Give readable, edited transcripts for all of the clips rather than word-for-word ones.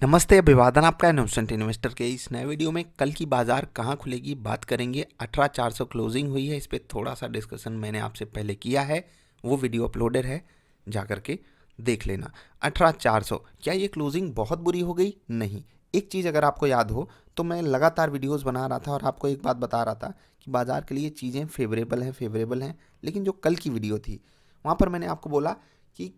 नमस्ते, अभिवादन आपका इनोसेंट इन्वेस्टर के इस नए वीडियो में कल की बाजार कहाँ खुलेगी बात करेंगे। 18,400 क्लोजिंग हुई है, इस पर थोड़ा सा डिस्कशन मैंने आपसे पहले किया है, वो वीडियो अपलोडेड है, जा करके देख लेना। 18,400 क्या ये क्लोजिंग बहुत बुरी हो गई? नहीं। एक चीज़ अगर आपको याद हो तो मैं लगातार वीडियोस बना रहा था और आपको एक बात बता रहा था कि बाजार के लिए चीज़ें फेवरेबल हैं, लेकिन जो कल की वीडियो थी वहाँ पर मैंने आपको बोला कि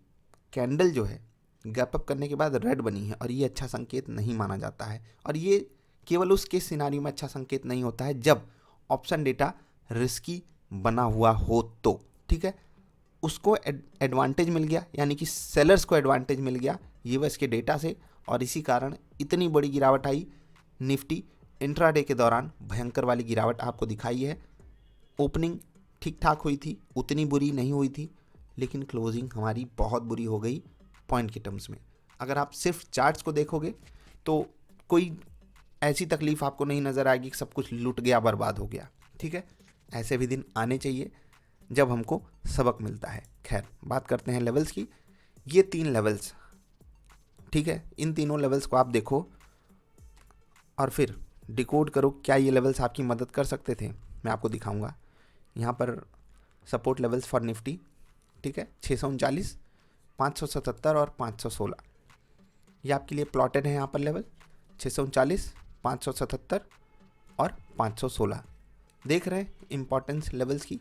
कैंडल जो है गैप अप करने के बाद रेड बनी है और ये अच्छा संकेत नहीं माना जाता है। और ये केवल उस केस सिनारियो में अच्छा संकेत नहीं होता है जब ऑप्शन डेटा रिस्की बना हुआ हो तो, ठीक है। उसको एडवांटेज मिल गया, यानी कि सेलर्स को एडवांटेज मिल गया यूएस के डेटा से, और इसी कारण इतनी बड़ी गिरावट आई। निफ्टी इंट्राडे के दौरान भयंकर वाली गिरावट आपको दिखाई है। ओपनिंग ठीक ठाक हुई थी, उतनी बुरी नहीं हुई थी, लेकिन क्लोजिंग हमारी बहुत बुरी हो गई पॉइंट के टर्म्स में। अगर आप सिर्फ चार्ट्स को देखोगे तो कोई ऐसी तकलीफ आपको नहीं नज़र आएगी कि सब कुछ लूट गया, बर्बाद हो गया, ठीक है। ऐसे भी दिन आने चाहिए जब हमको सबक मिलता है। खैर, बात करते हैं लेवल्स की। ये 3 लेवल्स, ठीक है, इन तीनों लेवल्स को आप देखो और फिर डिकोड करो क्या ये लेवल्स आपकी मदद कर सकते थे। मैं आपको दिखाऊंगा। यहाँ पर सपोर्ट लेवल्स फॉर निफ्टी, ठीक है, 639, 577 और 516, ये आपके लिए प्लॉटेड है। यहाँ पर लेवल 639, 577 और 516। देख रहे हैं इंपॉर्टेंस लेवल्स की?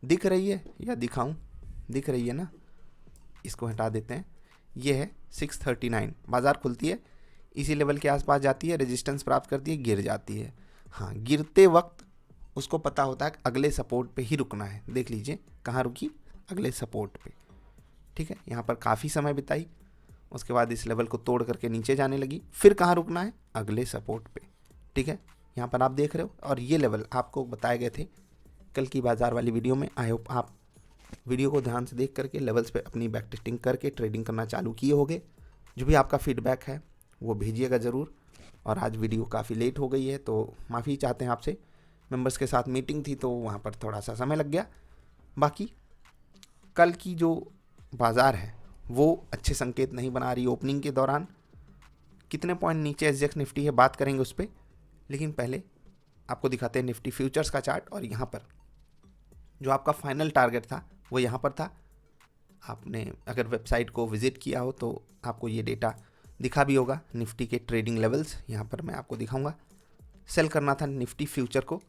दिख रही है या दिखाऊं? दिख रही है ना? इसको हटा देते हैं। ये है 639, बाजार खुलती है, इसी लेवल के आसपास जाती है, रेजिस्टेंस प्राप्त करती है, गिर जाती है। हाँ, गिरते वक्त उसको पता होता है कि अगले सपोर्ट पे ही रुकना है। देख लीजिए कहाँ रुकी, अगले सपोर्ट पे, ठीक है। यहाँ पर काफ़ी समय बिताई, उसके बाद इस लेवल को तोड़ करके नीचे जाने लगी, फिर कहाँ रुकना है, अगले सपोर्ट पे, ठीक है। यहाँ पर आप देख रहे हो, और ये लेवल आपको बताए गए थे कल की बाजार वाली वीडियो में। आई होप आप वीडियो को ध्यान से देख करके लेवल्स पे अपनी बैक टेस्टिंग करके ट्रेडिंग करना चालू किए होंगे। जो भी आपका फीडबैक है वो भेजिएगा ज़रूर। और आज वीडियो काफ़ी लेट हो गई है तो माफ़ी चाहते हैं आपसे। मेंबर्स के साथ मीटिंग थी तो वहाँ पर थोड़ा सा समय लग गया। बाकी कल की जो बाज़ार है वो अच्छे संकेत नहीं बना रही। ओपनिंग के दौरान कितने पॉइंट नीचे एसजेएक्स निफ्टी है, बात करेंगे उस पर, लेकिन पहले आपको दिखाते हैं निफ्टी फ्यूचर्स का चार्ट। और यहाँ पर जो आपका फाइनल टारगेट था वो यहाँ पर था। आपने अगर वेबसाइट को विजिट किया हो तो आपको ये डेटा दिखा भी होगा। निफ्टी के ट्रेडिंग लेवल्स यहाँ पर मैं आपको दिखाऊंगा। सेल करना था निफ्टी फ्यूचर को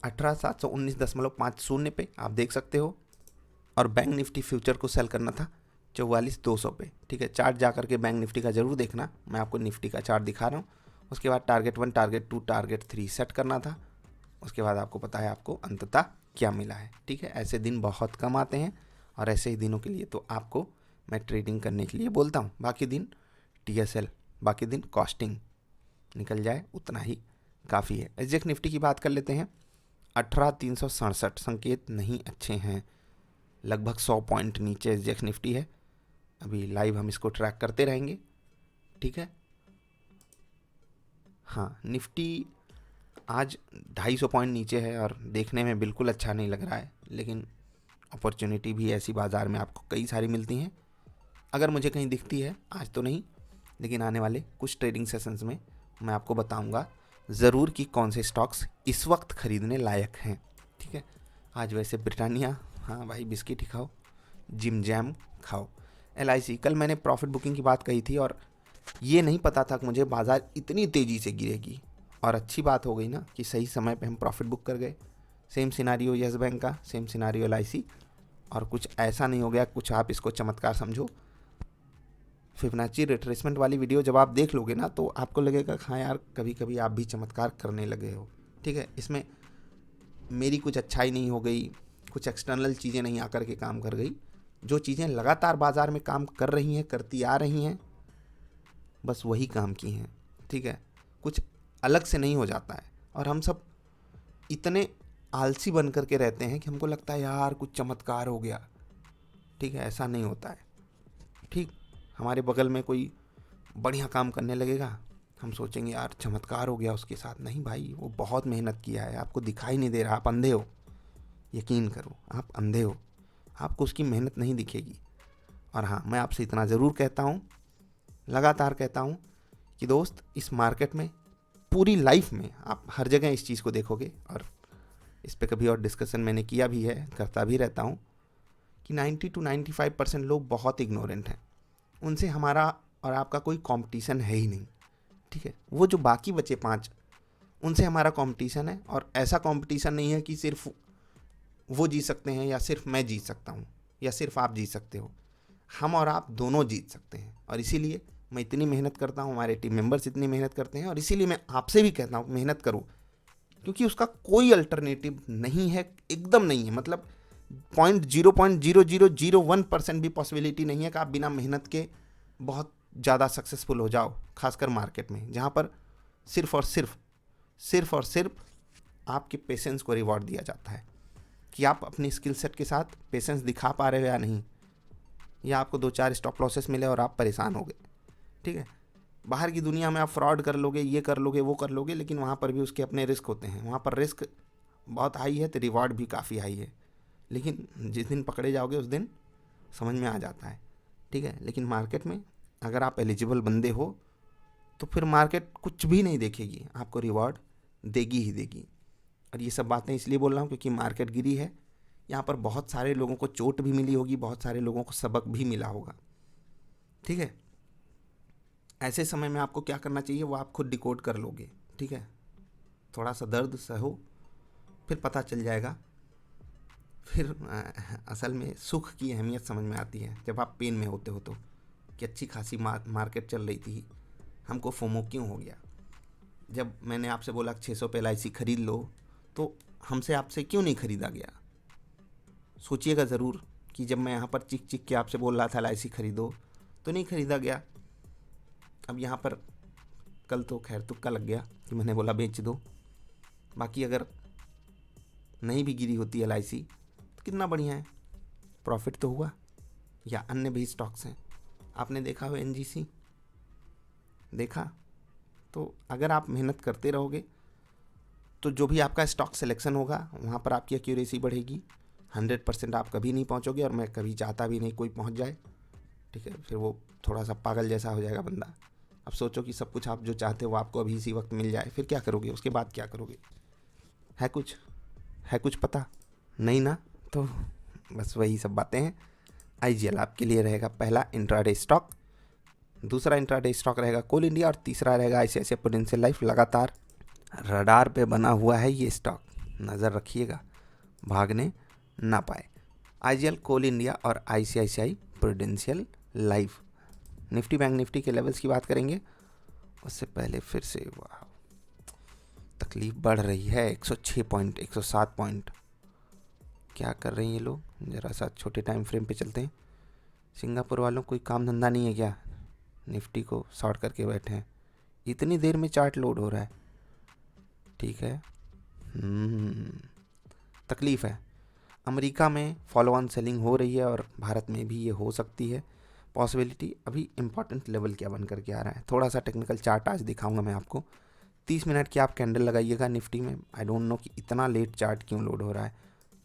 18,719.50 पे, आप देख सकते हो। और बैंक निफ्टी फ्यूचर को सेल करना था 44,200 पे, ठीक है। चार्ट जा करके बैंक निफ्टी का ज़रूर देखना, मैं आपको निफ्टी का चार्ट दिखा रहा हूँ। उसके बाद टारगेट 1, टारगेट 2, टारगेट 3 सेट करना था। उसके बाद आपको पता है आपको अंततः क्या मिला है, ठीक है। ऐसे दिन बहुत कम आते हैं और ऐसे ही दिनों के लिए तो आपको मैं ट्रेडिंग करने के लिए बोलता हूँ। बाकी दिन टीएसएल, बाकी दिन कॉस्टिंग निकल जाए उतना ही काफ़ी है। एसजेएक्स निफ्टी की बात कर लेते हैं। 18,367 संकेत नहीं अच्छे हैं, लगभग 100 पॉइंट नीचे एसजेएक्स निफ्टी है। अभी लाइव हम इसको ट्रैक करते रहेंगे, ठीक है। हाँ, निफ्टी आज 250 पॉइंट नीचे है और देखने में बिल्कुल अच्छा नहीं लग रहा है, लेकिन अपॉर्चुनिटी भी ऐसी बाज़ार में आपको कई सारी मिलती हैं। अगर मुझे कहीं दिखती है, आज तो नहीं, लेकिन आने वाले कुछ ट्रेडिंग सेशंस में मैं आपको बताऊंगा ज़रूर कि कौन से स्टॉक्स इस वक्त ख़रीदने लायक हैं, ठीक है। आज वैसे ब्रिटानिया, हाँ भाई, बिस्किट ही खाओ, जिम जैम खाओ। एलआईसी, कल मैंने प्रॉफिट बुकिंग की बात कही थी और ये नहीं पता था कि मुझे बाज़ार इतनी तेज़ी से गिरेगी। और अच्छी बात हो गई ना कि सही समय पे हम प्रॉफिट बुक कर गए। सेम सिनारियो यस बैंक का, सेम सिनारियो एलआईसी। और कुछ ऐसा नहीं हो गया, कुछ आप इसको चमत्कार समझो। फिबोनाची रिट्रेसमेंट वाली वीडियो जब आप देख लोगे ना तो आपको लगेगा हाँ यार, कभी कभी आप भी चमत्कार करने लगे हो, ठीक है। इसमें मेरी कुछ अच्छाई नहीं हो गई, कुछ एक्सटर्नल चीज़ें नहीं आकर के काम कर गई। जो चीज़ें लगातार बाज़ार में काम कर रही हैं, करती आ रही हैं, बस वही काम की हैं, ठीक है। कुछ अलग से नहीं हो जाता है। और हम सब इतने आलसी बन करके रहते हैं कि हमको लगता है यार कुछ चमत्कार हो गया, ठीक है। ऐसा नहीं होता है, ठीक। हमारे बगल में कोई बढ़िया काम करने लगेगा, हम सोचेंगे यार चमत्कार हो गया उसके साथ। नहीं भाई, वो बहुत मेहनत किया है, आपको दिखाई नहीं दे रहा, आप अंधे हो। यकीन करो, आप अंधे हो, आपको उसकी मेहनत नहीं दिखेगी। और हाँ, मैं आपसे इतना ज़रूर कहता हूँ, लगातार कहता हूँ कि दोस्त इस मार्केट में पूरी लाइफ में आप हर जगह इस चीज़ को देखोगे, और इस पे कभी और डिस्कशन मैंने किया भी है, करता भी रहता हूँ, कि 90 to 95% लोग बहुत इग्नोरेंट हैं। उनसे हमारा और आपका कोई कंपटीशन है ही नहीं, ठीक है। वो जो बाकी बचे 5, उनसे हमारा कंपटीशन है, और ऐसा कंपटीशन नहीं है कि सिर्फ वो जीत सकते हैं या सिर्फ मैं जीत सकता हूँ या सिर्फ आप जीत सकते हो। हम और आप दोनों जीत सकते हैं, और इसीलिए मैं इतनी मेहनत करता हूँ, हमारे टीम मेंबर्स इतनी मेहनत करते हैं, और इसीलिए मैं आपसे भी कहता हूँ मेहनत करो, क्योंकि उसका कोई अल्टरनेटिव नहीं है, एकदम नहीं है। मतलब 0.0001% भी पॉसिबिलिटी नहीं है कि आप बिना मेहनत के बहुत ज़्यादा सक्सेसफुल हो जाओ, खासकर मार्केट में, जहाँ पर सिर्फ और सिर्फ आपके पेशेंस को रिवॉर्ड दिया जाता है कि आप अपनी स्किल सेट के साथ पेशेंस दिखा पा रहे हो या नहीं, या आपको 2-4 स्टॉप लॉसेस मिले और आप परेशान हो गए, ठीक है। बाहर की दुनिया में आप फ्रॉड कर लोगे, ये कर लोगे, वो कर लोगे, लेकिन वहाँ पर भी उसके अपने रिस्क होते हैं। वहाँ पर रिस्क बहुत हाई है तो रिवॉर्ड भी काफ़ी हाई है, लेकिन जिस दिन पकड़े जाओगे उस दिन समझ में आ जाता है, ठीक है। लेकिन मार्केट में अगर आप एलिजिबल बंदे हो तो फिर मार्केट कुछ भी नहीं देखेगी, आपको रिवॉर्ड देगी ही देगी। और ये सब बातें इसलिए बोल रहा हूँ क्योंकि मार्केट गिरी है, यहाँ पर बहुत सारे लोगों को चोट भी मिली होगी, बहुत सारे लोगों को सबक भी मिला होगा, ठीक है। ऐसे समय में आपको क्या करना चाहिए वो आप खुद डिकोड कर लोगे, ठीक है। थोड़ा सा दर्द सहो, फिर पता चल जाएगा। फिर असल में सुख की अहमियत समझ में आती है जब आप पेन में होते हो, तो कि अच्छी खासी मार्केट चल रही थी, हमको फोमो क्यों हो गया। जब मैंने आपसे बोला 600 पे LIC खरीद लो, तो हमसे आपसे क्यों नहीं खरीदा गया। सोचिएगा ज़रूर कि जब मैं यहाँ पर चिक चिक के आपसे बोल रहा था LIC खरीदो, तो नहीं खरीदा गया। अब यहाँ पर कल तो खैर तुक्का लग गया कि मैंने बोला बेच दो, बाकी अगर नहीं भी गिरी होती LIC तो कितना बढ़िया है, प्रॉफिट तो हुआ। या अन्य भी स्टॉक्स हैं, आपने देखा हो NGC, देखा। तो अगर आप मेहनत करते रहोगे तो जो भी आपका स्टॉक सिलेक्शन होगा वहाँ पर आपकी एक्यूरेसी बढ़ेगी। 100% आप कभी नहीं पहुँचोगे, और मैं कभी चाहता भी नहीं कोई पहुँच जाए, ठीक है। फिर वो थोड़ा सा पागल जैसा हो जाएगा बंदा। अब सोचो कि सब कुछ आप जो चाहते हो वो आपको अभी इसी वक्त मिल जाए, फिर क्या करोगे, उसके बाद क्या करोगे। है कुछ पता नहीं ना। तो बस वही सब बातें हैं। IGL आपके लिए रहेगा पहला इंट्राडे स्टॉक, दूसरा इंट्राडे स्टॉक रहेगा कोल इंडिया, और तीसरा रहेगा ICICI प्रूडेंशियल लाइफ। लगातार रडार पे बना हुआ है ये स्टॉक, नज़र रखिएगा भागने ना पाए। IGL, कोल इंडिया और ICICI prudential life. Nifty bank Nifty के लेवल्स की बात करेंगे उससे पहले फिर से वाह तकलीफ बढ़ रही है। 106 पॉइंट, 107 पॉइंट, क्या कर रहे हैं ये लोग। ज़रा सा छोटे टाइम फ्रेम पे चलते हैं। सिंगापुर वालों कोई काम धंधा नहीं है क्या, निफ्टी को शॉर्ट करके बैठे हैं। इतनी देर में चार्ट लोड हो रहा है, ठीक है। तकलीफ़ है। अमेरिका में फॉलो ऑन सेलिंग हो रही है, और भारत में भी ये हो सकती है पॉसिबिलिटी। अभी इंपॉर्टेंट लेवल क्या बन करके आ रहा है, थोड़ा सा टेक्निकल चार्ट आज दिखाऊंगा मैं आपको। 30 मिनट की आप कैंडल लगाइएगा निफ्टी में। आई डोंट नो कि इतना लेट चार्ट क्यों लोड हो रहा है,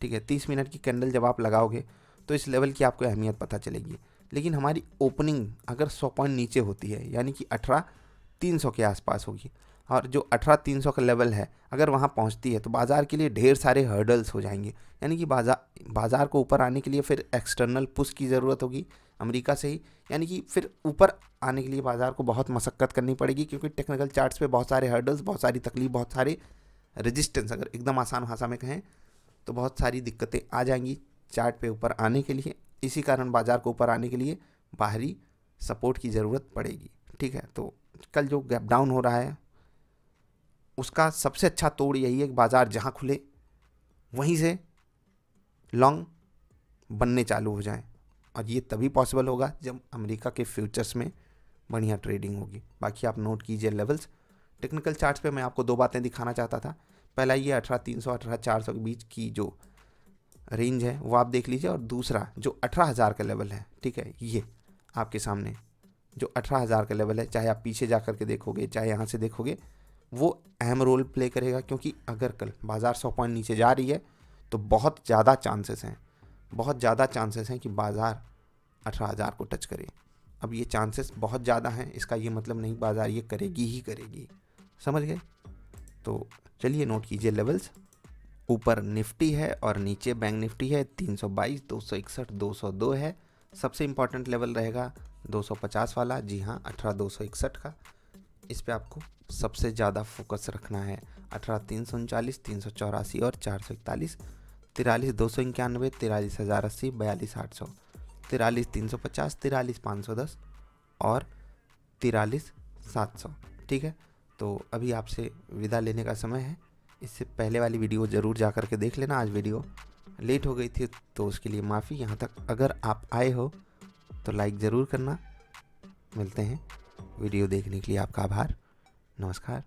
ठीक है। 30 मिनट की कैंडल जब आप लगाओगे तो इस लेवल की आपको अहमियत पता चलेगी। लेकिन हमारी ओपनिंग अगर 100 पॉइंट नीचे होती है, यानी कि 18,300 के आसपास होगी, और जो 18,300 का लेवल है अगर वहाँ पहुँचती है तो बाज़ार के लिए ढेर सारे हर्डल्स हो जाएंगे। यानी कि बाज़ार को ऊपर आने के लिए फिर एक्सटर्नल पुश की ज़रूरत होगी अमेरिका से ही, यानी कि फिर ऊपर आने के लिए बाज़ार को बहुत मशक्क़त करनी पड़ेगी, क्योंकि टेक्निकल चार्ट्स पे बहुत सारे हर्डल्स, बहुत सारी तकलीफ, बहुत सारे रेजिस्टेंस, अगर एकदम आसान भाषा में कहें तो बहुत सारी दिक्कतें आ जाएंगी चार्ट पे ऊपर आने के लिए। इसी कारण बाज़ार को ऊपर आने के लिए बाहरी सपोर्ट की ज़रूरत पड़ेगी, ठीक है। तो कल जो गैप डाउन हो रहा है उसका सबसे अच्छा तोड़ यही है कि बाज़ार जहाँ खुले वहीं से लॉन्ग बनने चालू हो जाएं, और ये तभी पॉसिबल होगा जब अमेरिका के फ्यूचर्स में बढ़िया ट्रेडिंग होगी। बाकी आप नोट कीजिए लेवल्स। टेक्निकल चार्ट्स पे मैं आपको 2 बातें दिखाना चाहता था। पहला ये 18,300 18,400 के बीच की जो रेंज है वो आप देख लीजिए, और दूसरा जो 18,000 का लेवल है, ठीक है, ये आपके सामने जो 18,000 का लेवल है, चाहे आप पीछे जा कर के देखोगे चाहे यहाँ से देखोगे, वो अहम रोल प्ले करेगा। क्योंकि अगर कल बाज़ार 100 पॉइंट नीचे जा रही है तो बहुत ज़्यादा चांसेस हैं कि बाज़ार 18,000 को टच करे। अब ये चांसेस बहुत ज़्यादा हैं, इसका ये मतलब नहीं बाज़ार ये करेगी ही करेगी, समझ गए। तो चलिए नोट कीजिए लेवल्स। ऊपर निफ्टी है और नीचे बैंक निफ्टी है, 322, 261, 202 है। सबसे इम्पॉर्टेंट लेवल रहेगा 250 वाला, जी हाँ 18,261 का। इस पे आपको सबसे ज़्यादा फोकस रखना है। 18,339, 384 और 441, 43,291, 43,080, 42,800, 43,350, 43,510 और 43,700। ठीक है, तो अभी आपसे विदा लेने का समय है। इससे पहले वाली वीडियो ज़रूर जा कर के देख लेना। आज वीडियो लेट हो गई थी तो उसके लिए माफ़ी। यहाँ तक अगर आप आए हो तो लाइक ज़रूर करना। मिलते हैं। वीडियो देखने के लिए आपका आभार। नमस्कार।